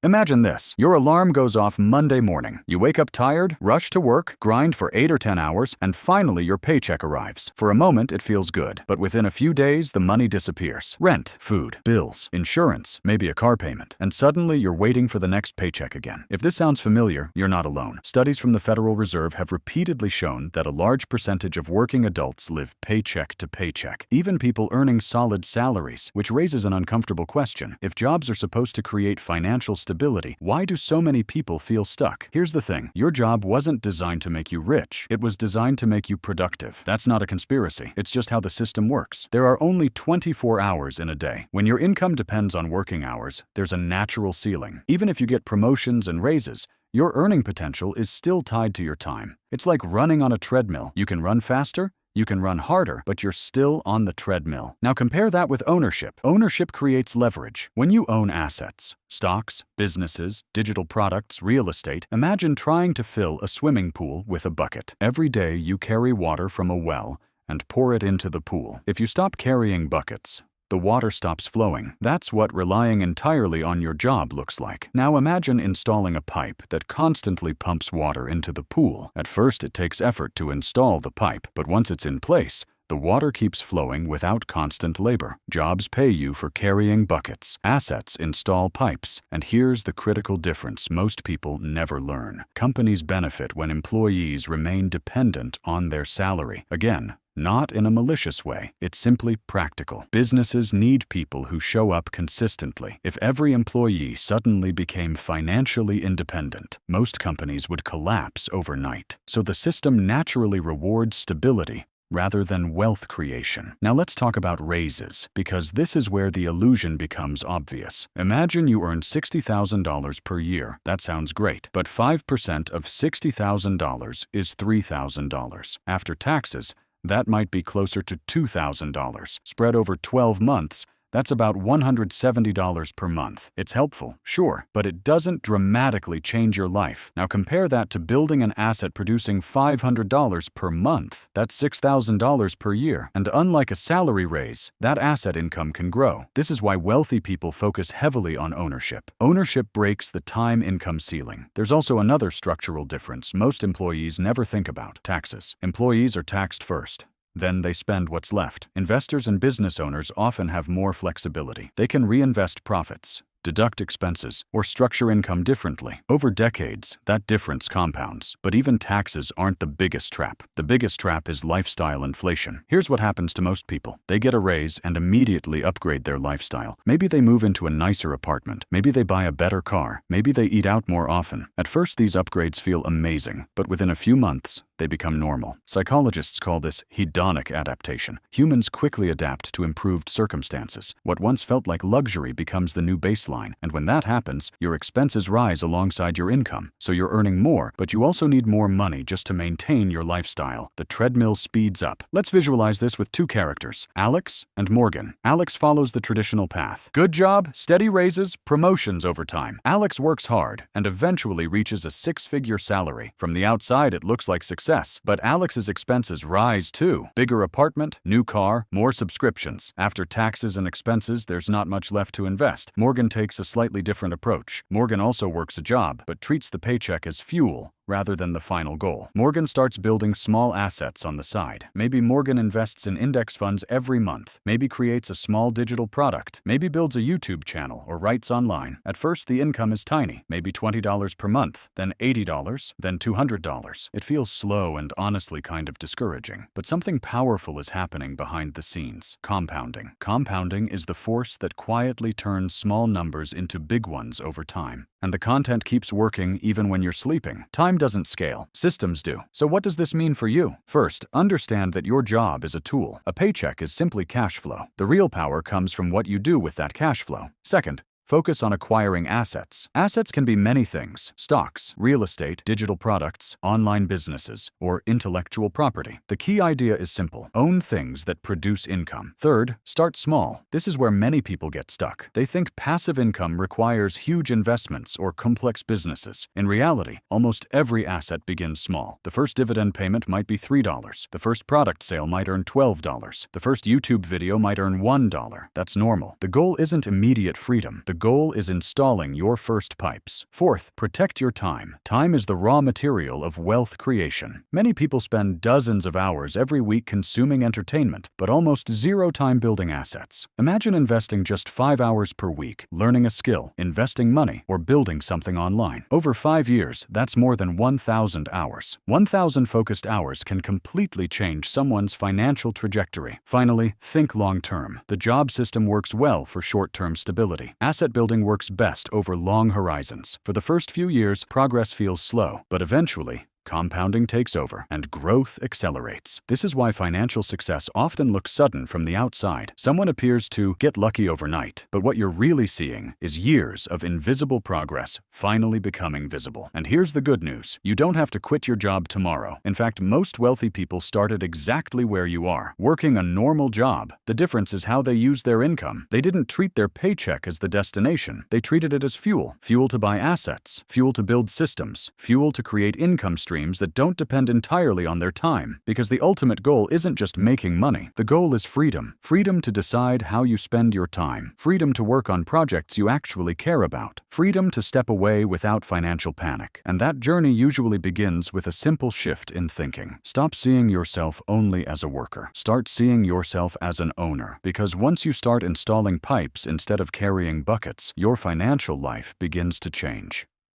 Imagine this. Your alarm goes off Monday morning. You wake up tired, rush to work, grind for 8 or 10 hours, and finally your paycheck arrives. For a moment, it feels good, but within a few days, the money disappears. Rent, food, bills, insurance, maybe a car payment, and suddenly you're waiting for the next paycheck again. If this sounds familiar, you're not alone. Studies from the Federal Reserve have repeatedly shown that a large percentage of working adults live paycheck to paycheck, even people earning solid salaries, which raises an uncomfortable question. If jobs are supposed to create financial stability, why do so many people feel stuck? Here's the thing. Your job wasn't designed to make you rich. It was designed to make you productive. That's not a conspiracy. It's just how the system works. There are only 24 hours in a day. When your income depends on working hours, there's a natural ceiling. Even if you get promotions and raises, your earning potential is still tied to your time. It's like running on a treadmill. You can run faster, you can run harder, but you're still on the treadmill. Now compare that with ownership. Ownership creates leverage. When you own assets, stocks, businesses, digital products, real estate, imagine trying to fill a swimming pool with a bucket. Every day you carry water from a well and pour it into the pool. If you stop carrying buckets, the water stops flowing. That's what relying entirely on your job looks like. Now imagine installing a pipe that constantly pumps water into the pool. At first, it takes effort to install the pipe, but once it's in place, the water keeps flowing without constant labor. Jobs pay you for carrying buckets. Assets install pipes. And here's the critical difference most people never learn. Companies benefit when employees remain dependent on their salary. Again, not in a malicious way. It's simply practical. Businesses need people who show up consistently. If every employee suddenly became financially independent, most companies would collapse overnight. So the system naturally rewards stability rather than wealth creation. Now let's talk about raises, because this is where the illusion becomes obvious. Imagine you earn $60,000 per year. That sounds great, but 5% of $60,000 is $3,000. After taxes, that might be closer to $2,000. Spread over 12 months, that's about $170 per month. It's helpful, sure, but it doesn't dramatically change your life. Now compare that to building an asset producing $500 per month. That's $6,000 per year. And unlike a salary raise, that asset income can grow. This is why wealthy people focus heavily on ownership. Ownership breaks the time income ceiling. There's also another structural difference most employees never think about: taxes. Employees are taxed first. Then they spend what's left. Investors and business owners often have more flexibility. They can reinvest profits, deduct expenses, or structure income differently. Over decades, that difference compounds. But even taxes aren't the biggest trap. The biggest trap is lifestyle inflation. Here's what happens to most people. They get a raise and immediately upgrade their lifestyle. Maybe they move into a nicer apartment. Maybe they buy a better car. Maybe they eat out more often. At first, these upgrades feel amazing, but within a few months, they become normal. Psychologists call this hedonic adaptation. Humans quickly adapt to improved circumstances. What once felt like luxury becomes the new baseline, and when that happens, your expenses rise alongside your income. So you're earning more, but you also need more money just to maintain your lifestyle. The treadmill speeds up. Let's visualize this with two characters, Alex and Morgan. Alex follows the traditional path. Good job, steady raises, promotions over time. Alex works hard and eventually reaches a six-figure salary. From the outside, it looks like success. But Alex's expenses rise too. Bigger apartment, new car, more subscriptions. After taxes and expenses, there's not much left to invest. Morgan takes a slightly different approach. Morgan also works a job, but treats the paycheck as fuel rather than the final goal. Morgan starts building small assets on the side. Maybe Morgan invests in index funds every month. Maybe creates a small digital product. Maybe builds a YouTube channel or writes online. At first, the income is tiny, maybe $20 per month, then $80, then $200. It feels slow and honestly kind of discouraging. But something powerful is happening behind the scenes. Compounding. Compounding is the force that quietly turns small numbers into big ones over time. And the content keeps working even when you're sleeping. Time doesn't scale. Systems do. So what does this mean for you? First, understand that your job is a tool. A paycheck is simply cash flow. The real power comes from what you do with that cash flow. Second, focus on acquiring assets. Assets can be many things: stocks, real estate, digital products, online businesses, or intellectual property. The key idea is simple: own things that produce income. Third, start small. This is where many people get stuck. They think passive income requires huge investments or complex businesses. In reality, almost every asset begins small. The first dividend payment might be $3. The first product sale might earn $12. The first YouTube video might earn $1. That's normal. The goal isn't immediate freedom. The goal is installing your first pipes. Fourth, protect your time. Time is the raw material of wealth creation. Many people spend dozens of hours every week consuming entertainment, but almost zero time building assets. Imagine investing just 5 hours per week, learning a skill, investing money, or building something online. Over 5 years, that's more than 1,000 hours. 1,000 focused hours can completely change someone's financial trajectory. Finally, think long-term. The job system works well for short-term stability. Asset building works best over long horizons. For the first few years, progress feels slow, but eventually, compounding takes over and growth accelerates. This is why financial success often looks sudden from the outside. Someone appears to get lucky overnight, but what you're really seeing is years of invisible progress finally becoming visible. And here's the good news. You don't have to quit your job tomorrow. In fact, most wealthy people started exactly where you are, working a normal job. The difference is how they used their income. They didn't treat their paycheck as the destination. They treated it as fuel. Fuel to buy assets, fuel to build systems, fuel to create income streams that don't depend entirely on their time, because the ultimate goal isn't just making money. The goal is freedom. Freedom to decide how you spend your time. Freedom to work on projects you actually care about. Freedom to step away without financial panic. And that journey usually begins with a simple shift in thinking. Stop seeing yourself only as a worker. Start seeing yourself as an owner, because once you start installing pipes instead of carrying buckets, your financial life begins to change.